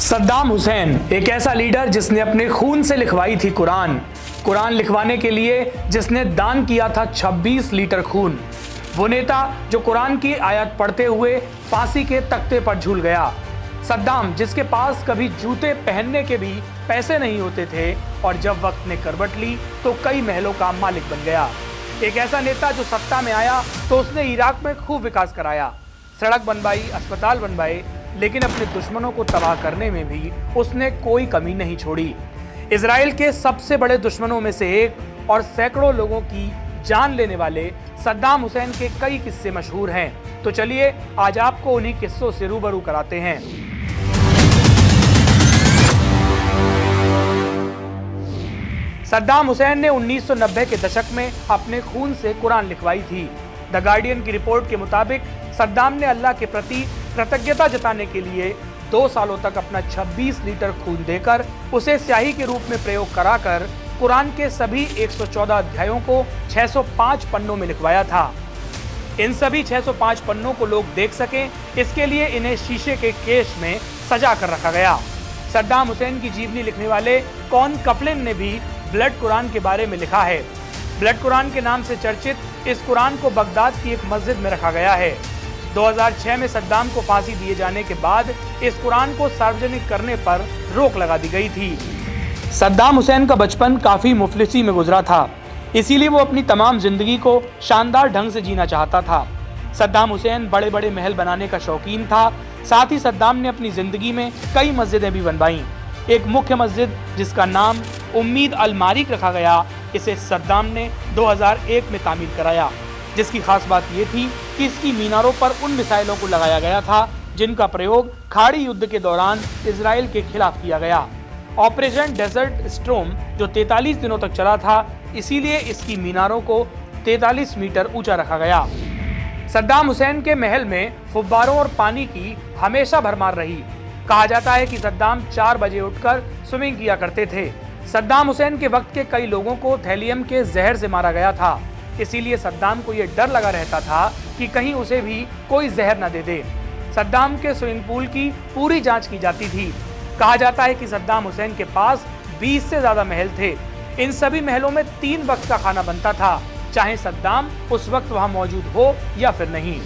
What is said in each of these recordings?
सद्दाम हुसैन एक ऐसा लीडर जिसने अपने खून से लिखवाई थी कुरान लिखवाने के लिए जिसने दान किया था 26 लीटर खून। वो नेता जो कुरान की आयत पढ़ते हुए फांसी के तख्ते पर झूल गया। सद्दाम जिसके पास कभी जूते पहनने के भी पैसे नहीं होते थे और जब वक्त ने करवट ली तो कई महलों का मालिक बन गया। एक ऐसा नेता जो सत्ता में आया तो उसने इराक में खूब विकास कराया, सड़क बनवाई, अस्पताल बनवाए, लेकिन अपने दुश्मनों को तबाह करने में भी उसने कोई कमी नहीं छोड़ी। इजराइल के सबसे बड़े दुश्मनों में से एक और सैकड़ों लोगों की जान लेने वाले सद्दाम हुसैन के कई किस्से मशहूर हैं। तो चलिए आज आपको उन्हीं किस्सों से रूबरू कराते हैं। सद्दाम हुसैन ने 1990 के दशक में अपने खून से कुरान लिखवाई थी। द गार्डियन की रिपोर्ट के मुताबिक सद्दाम ने अल्लाह के प्रति कृतज्ञता जताने के लिए 2 सालों तक अपना 26 लीटर खून देकर उसे स्याही के रूप में प्रयोग कराकर कुरान के सभी 114 अध्यायों को 605 पन्नों में लिखवाया था। इन सभी 605 पन्नों को लोग देख सकें, इसके लिए इन्हें शीशे के केस में सजा कर रखा गया। सद्दाम हुसैन की जीवनी लिखने वाले कौन कफलिन ने भी ब्लड कुरान के बारे में लिखा है। ब्लड कुरान के नाम से चर्चित इस कुरान को बगदाद की एक मस्जिद में रखा गया है। 2006 में सद्दाम को फांसी दिए जाने के बाद इस कुरान को सार्वजनिक करने पर रोक लगा दी गई थी। सद्दाम हुसैन का बचपन काफी मुफलिसी में गुजरा था, इसीलिए वो अपनी तमाम जिंदगी को शानदार ढंग से जीना चाहता था। सद्दाम हुसैन बड़े बड़े महल बनाने का शौकीन था। साथ ही सद्दाम ने अपनी जिंदगी में कई मस्जिदें भी बनवाईं। एक मुख्य मस्जिद जिसका नाम उम्मीद अल मारिक रखा गया, इसे सद्दाम ने 2001 में तामीर कराया, जिसकी खास बात यह थी कि इसकी मीनारों पर उन मिसाइलों को लगाया गया था जिनका प्रयोग खाड़ी युद्ध के दौरान इजराइल के खिलाफ किया गया। ऑपरेशन डेजर्ट स्टॉर्म जो 43 दिनों तक चला था, इसीलिए इसकी मीनारों को 43 मीटर ऊंचा रखा गया। सद्दाम हुसैन के महल में फुब्बारों और पानी की हमेशा भरमार रही। कहा जाता है कि सद्दाम 4 बजे उठकर स्विमिंग किया करते थे। सद्दाम हुसैन के वक्त के कई लोगों को थैलियम के जहर से मारा गया था, इसीलिए सद्दाम को यह डर लगा रहता था कि कहीं उसे भी कोई जहर न दे दे। सद्दाम के स्विमिंग पूल की पूरी जांच की जाती थी। कहा जाता है कि सद्दाम हुसैन के पास 20 से ज्यादा महल थे। इन सभी महलों में 3 वक्त का खाना बनता था, चाहे सद्दाम उस वक्त वहां मौजूद हो या फिर नहीं।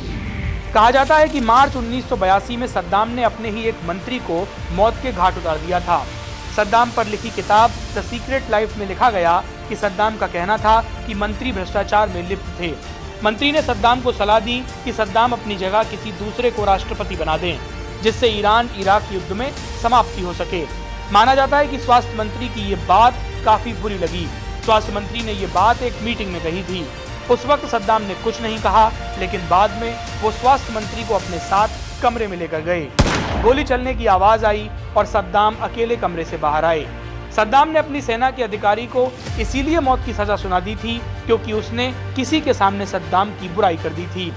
कहा जाता है कि मार्च 1982 में सद्दाम ने अपने ही एक मंत्री को मौत के घाट उतार दिया था। सद्दाम पर लिखी किताब द सीक्रेट लाइफ में लिखा गया कि सद्दाम का कहना था कि मंत्री भ्रष्टाचार में लिप्त थे। मंत्री ने सद्दाम को सलाह दी कि सद्दाम अपनी जगह किसी दूसरे को राष्ट्रपति बना दें, जिससे ईरान इराक युद्ध में समाप्ति हो सके। माना जाता है कि स्वास्थ्य मंत्री की ये बात काफी बुरी लगी। स्वास्थ्य मंत्री ने ये बात एक मीटिंग में कही थी। उस वक्त सद्दाम ने कुछ नहीं कहा, लेकिन बाद में वो स्वास्थ्य मंत्री को अपने साथ कमरे में लेकर गए। गोली चलने की आवाज आई और सद्दाम अकेले कमरे से बाहर आए। सद्दाम ने अपनी सेना के अधिकारी को इसीलिए मौत की सजा सुना दी थी क्योंकि उसने किसी के सामने सद्दाम की बुराई कर दी थी।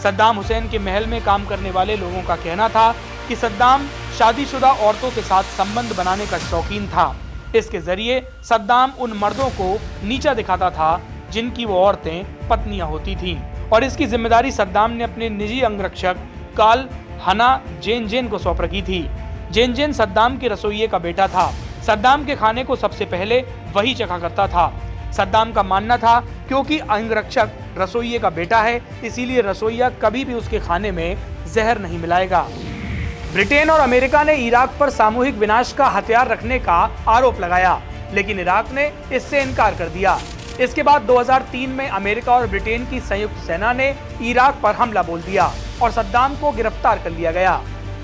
सद्दाम हुसैन के महल में काम करने वाले लोगों का कहना था कि सद्दाम शादीशुदा औरतों के साथ संबंध बनाने का शौकीन था। इसके जरिए सद्दाम उन मर्दों को नीचा दिखाता था जिनकी वो औरतें पत्नियां होती थीं, और इसकी जिम्मेदारी सद्दाम ने अपने निजी अंगरक्षक कार्ल हना जेन को सौंप रखी थी। जेन सद्दाम के रसोइये का बेटा था। सद्दाम के खाने को सबसे पहले वही चखा करता था। सद्दाम का मानना था क्योंकि अंगरक्षक रसोइये का बेटा है, इसीलिए रसोइया कभी भी उसके खाने में जहर नहीं मिलाएगा। ब्रिटेन और अमेरिका ने इराक पर सामूहिक विनाश का हथियार रखने का आरोप लगाया, लेकिन इराक ने इससे इनकार कर दिया। इसके बाद 2003 में अमेरिका और ब्रिटेन की संयुक्त सेना ने इराक पर हमला बोल दिया और सद्दाम को गिरफ्तार कर लिया गया,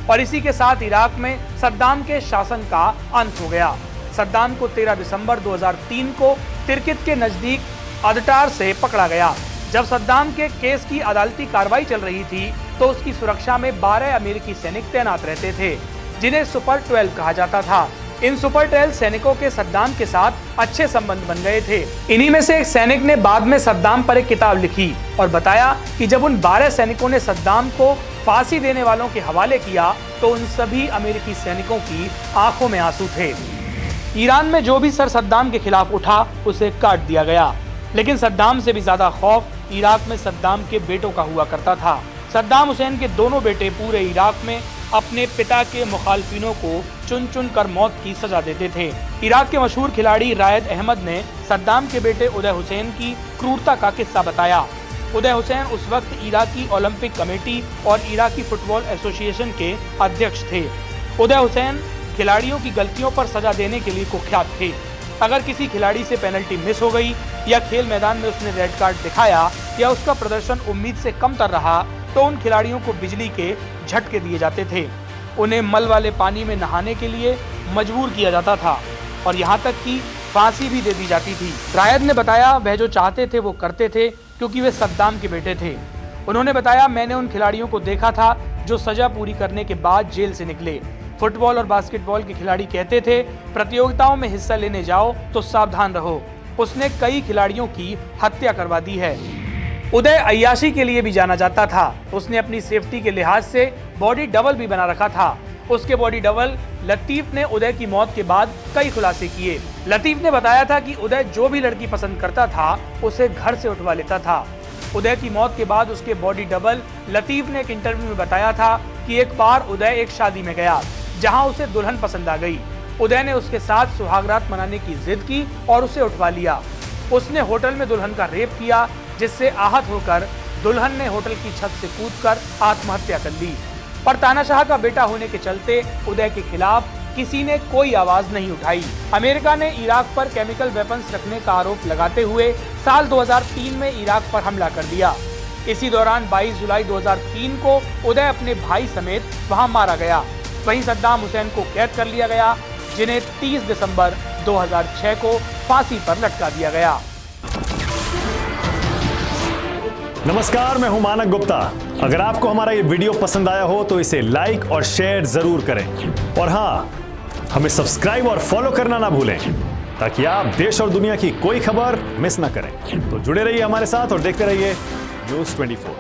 और इसी के साथ इराक में सद्दाम के शासन का अंत हो गया। सद्दाम को 13 दिसंबर 2003 को तिर्कित के नजदीक अदटार से पकड़ा गया। जब सद्दाम के केस की अदालती कार्रवाई चल रही थी तो उसकी सुरक्षा में 12 अमेरिकी सैनिक तैनात रहते थे, जिन्हें सुपर 12 कहा जाता था। इन सुपर 12 सैनिकों के सद्दाम के साथ अच्छे संबंध बन गए थे। इन्हीं में से एक सैनिक ने बाद में सद्दाम पर एक किताब लिखी और बताया कि जब उन 12 सैनिकों ने सद्दाम को फांसी देने वालों के हवाले किया तो उन सभी अमेरिकी सैनिकों की आंखों में आंसू थे। ईरान में जो भी सर सद्दाम के खिलाफ उठा उसे काट दिया गया, लेकिन सद्दाम से भी ज्यादा खौफ इराक में सद्दाम के बेटों का हुआ करता था। सद्दाम हुसैन के दोनों बेटे पूरे इराक में अपने पिता के मुखालफिनों को चुन चुन कर मौत की सजा देते थे। इराक के मशहूर खिलाड़ी रायद अहमद ने सद्दाम के बेटे उदय हुसैन की क्रूरता का किस्सा बताया। उदय हुसैन उस वक्त इराकी ओलंपिक कमेटी और इराकी फुटबॉल एसोसिएशन के अध्यक्ष थे। उदय हुसैन खिलाड़ियों की गलतियों पर सजा देने के लिए कुख्यात थे। अगर किसी खिलाड़ी से पेनल्टी मिस हो गई या खेल मैदान में उसने रेड कार्ड दिखाया या उसका प्रदर्शन उम्मीद से कमतर रहा तो उन खिलाड़ियों को बिजली के झटके दिए जाते थे। उन्हें मल वाले पानी में नहाने के लिए मजबूर किया जाता था और यहाँ तक कि फांसी भी दे दी जाती थी। रायद ने बताया वह जो चाहते थे वो करते थे क्योंकि वे सद्दाम के बेटे थे। उन्होंने बताया मैंने उन खिलाड़ियों को देखा था जो सजा पूरी करने के बाद जेल से निकले। फुटबॉल और बास्केटबॉल के खिलाड़ी कहते थे प्रतियोगिताओं में हिस्सा लेने जाओ तो सावधान रहो। उसने कई खिलाड़ियों की हत्या करवा दी है। उदय अय्याशी के लिए भी जाना जाता था। उसने अपनी सेफ्टी के लिहाज से बॉडी डबल भी बना रखा था। उसके बॉडी डबल लतीफ ने उदय की मौत के बाद कई खुलासे किए। लतीफ ने बताया था कि उदय जो भी लड़की पसंद करता था उसे घर से उठवा लेता था। उदय की मौत के बाद उसके बॉडी डबल लतीफ ने एक इंटरव्यू में बताया था कि एक बार उदय एक शादी में गया जहां उसे दुल्हन पसंद आ गई। उदय ने उसके साथ सुहागरात मनाने की जिद की और उसे उठवा लिया। उसने होटल में दुल्हन का रेप किया जिससे आहत होकर दुल्हन ने होटल की छत से कूदकर आत्महत्या कर ली। पर तानाशाह का बेटा होने के चलते उदय के खिलाफ किसी ने कोई आवाज नहीं उठाई। अमेरिका ने इराक पर केमिकल वेपन्स रखने का आरोप लगाते हुए साल 2003 में इराक पर हमला कर दिया। इसी दौरान 22 जुलाई 2003 को उदय अपने भाई समेत वहां मारा गया। वहीं सद्दाम हुसैन को कैद कर लिया गया जिन्हें 30 दिसंबर 2006 को फांसी पर लटका दिया गया। नमस्कार, मैं हूं मानक गुप्ता। अगर आपको हमारा ये वीडियो पसंद आया हो तो इसे लाइक और शेयर जरूर करें और हाँ, हमें सब्सक्राइब और फॉलो करना ना भूलें ताकि आप देश और दुनिया की कोई खबर मिस ना करें। तो जुड़े रहिए हमारे साथ और देखते रहिए न्यूज़ 24।